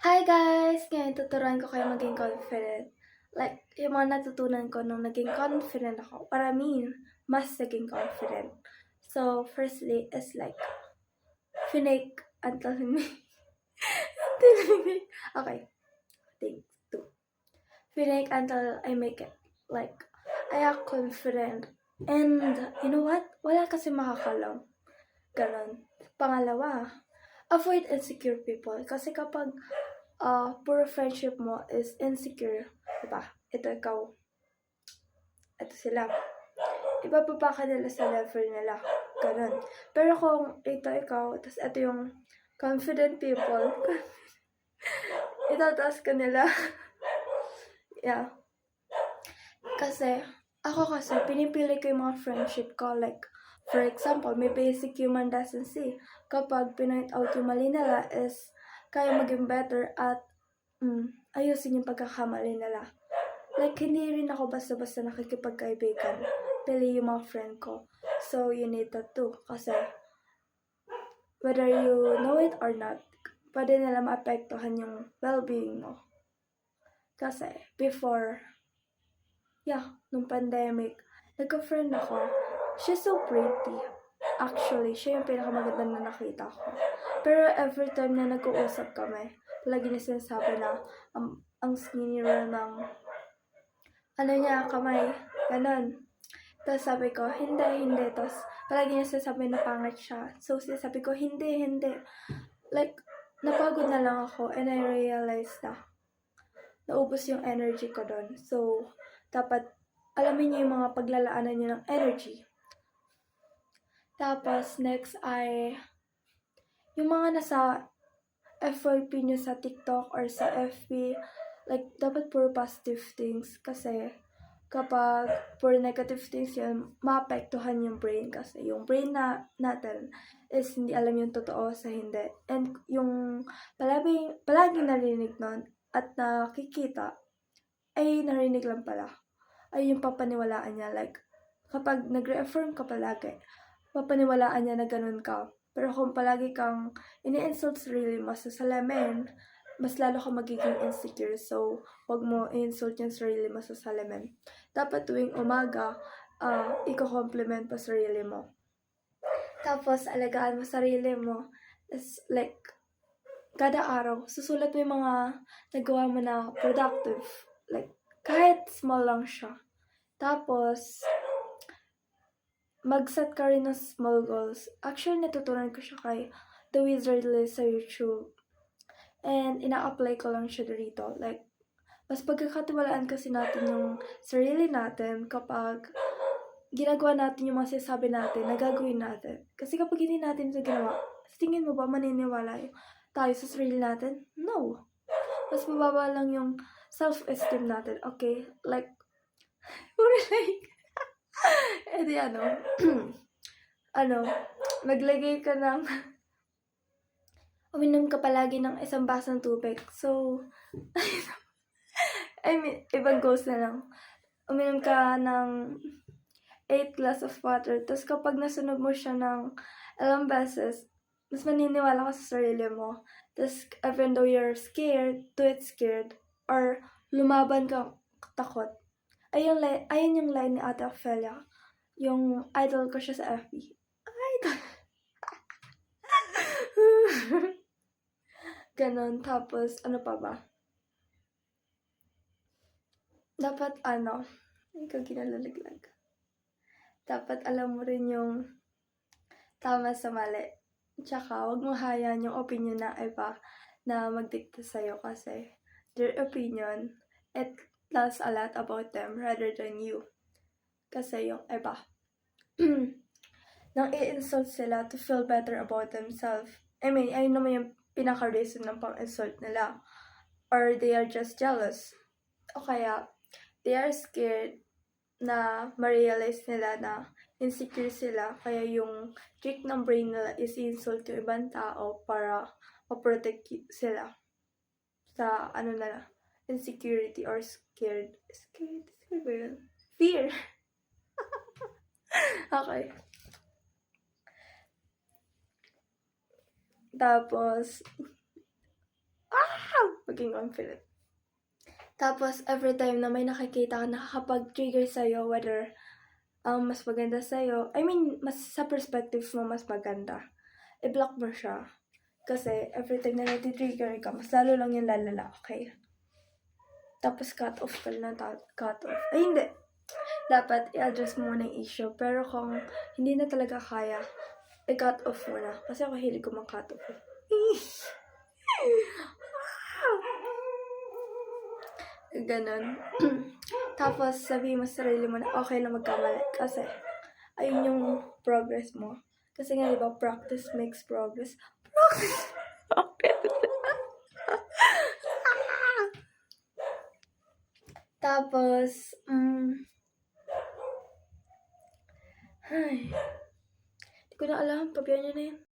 Hi guys! Ngayon tuturuan ko kayo maging confident. Like, yung mga natutunan ko nung naging confident ako. Mas naging confident. So, firstly is like, finake until me. Okay. Take two. Finake until I make it. Like, I act confident. And, you know what? Wala kasi makakalam. Ganon. Pangalawa, avoid insecure people. Kasi kapag puro friendship mo is insecure, diba? Ito ikaw, ito sila. Ibababa ka nila sa level nila. Ganun. Pero kung ito ikaw, tapos ito yung confident people, itataas ka nila. Yeah. Kasi, pinipili ko yung mga friendship ko. Like, for example, may basic human decency. Kapag pinoint out yung mali nila is kaya maging better at ayusin yung pagkakamali nila. Like, hindi rin ako basta-basta nakikipagkaibigan. Pili yung mga friend ko. So, you need that too. Kasi, whether you know it or not, pwede nila maapektuhan yung well-being mo. Kasi, nung pandemic, nagka-friend ako. She's so pretty. Actually, siya yung pinakamaganda na nakita ko. Pero every time na nag-uusap kami, lagi niya sinasabi na ang skinny ng kamay, ganon. Tapos sabi ko, hindi. Tapos palagi niya sinasabi na pangit siya. So sinasabi ko, hindi. Like, napagod na lang ako and I realized na naubos yung energy ko doon. So, dapat alamin niyo yung mga paglalaanan niyo ng energy. Tapos, next ay yung mga nasa FYP niyo sa TikTok or sa FB, like, dapat puro positive things kasi kapag puro negative things yan, maapektuhan yung brain kasi yung brain natin is hindi alam yung totoo sa hindi. And yung palaging narinig nun at nakikita ay narinig lang pala. Ay yung papaniwalaan niya. Like, kapag nag-reaffirm ka palagi, papaniwalaan niya na ganun ka. Pero kung palagi kang ini-insult sarili mo sa salamin, mas lalo ka magiging insecure. So, huwag mo i-insult yung sarili mo sa salamin. Dapat tuwing umaga, i-compliment pa sarili mo. Tapos, alagaan mo sarili mo. It's like, kada araw, susulat mo yung mga nagawa mo na productive. Like, kahit small lang siya. Tapos, mag-set ka rin ng small goals. Actually, natutunan ko siya kay The Wizard List sa YouTube. And ina-apply ko lang siya dito. Like, mas pagkakatiwalaan kasi natin yung sarili natin kapag ginagawa natin yung mga sinasabi natin, nagagawin natin. Kasi kapag hindi natin ito ginawa, sa tingin mo ba maniniwala tayo sa sarili natin? No. Mas mababa lang yung self-esteem natin. Okay? Like, edi maglagay ka ng uminom ka palagi ng isang basong tubig. So, I mean, ibang goals na lang. Uminom ka ng 8 glass of water. Tapos kapag nasunog mo siya ng ilang beses, mas maniniwala ka sa sarili mo. Tapos, even though you're scared, do it scared. Or, lumaban ka takot. Ayun yung line ni Ate Ophelia. Yung idol ko siya sa FB. Idol! Ganon. Tapos, ano pa ba? Dapat, ikaw ginalaglag. Dapat alam mo rin yung tama sa mali. Tsaka, huwag mo hayaan yung opinion na iba na magdikta sa'yo kasi their opinion, it tells a lot about them rather than you. Kasi yung iba, nang i-insult sila to feel better about themselves. I mean, ayun naman yung pinaka-reason ng pang-insult nila. Or they are just jealous. O kaya, they are scared na ma-realize nila na insecure sila. Kaya yung trick ng brain nila is insult yung ibang tao para ma-protect sila sa insecurity or scared. Scared ba yun? Fear. Okay. Tapos, maging confident. Tapos, every time na may nakikita ka nakakapag-trigger sa'yo, whether mas maganda sa'yo, I mean, mas sa perspective mo mas maganda, i-block mo siya. Kasi, every time na nati-trigger ka, mas lalo lang yung lalala, okay? Tapos, cut off ka na, cut off. Ay, hindi. Dapat, i-address mo muna yung issue. Pero kung hindi na talaga kaya, i-cut off mo na. Kasi ako hilig ko mag-cut off. Ganon. Tapos, sabihin mo sa sarili mo na okay lang magkamali. Kasi, ayun yung progress mo. Kasi nga, diba, practice makes progress. Tapos, ay, hindi ko na alam, pabiyan nyo na yun.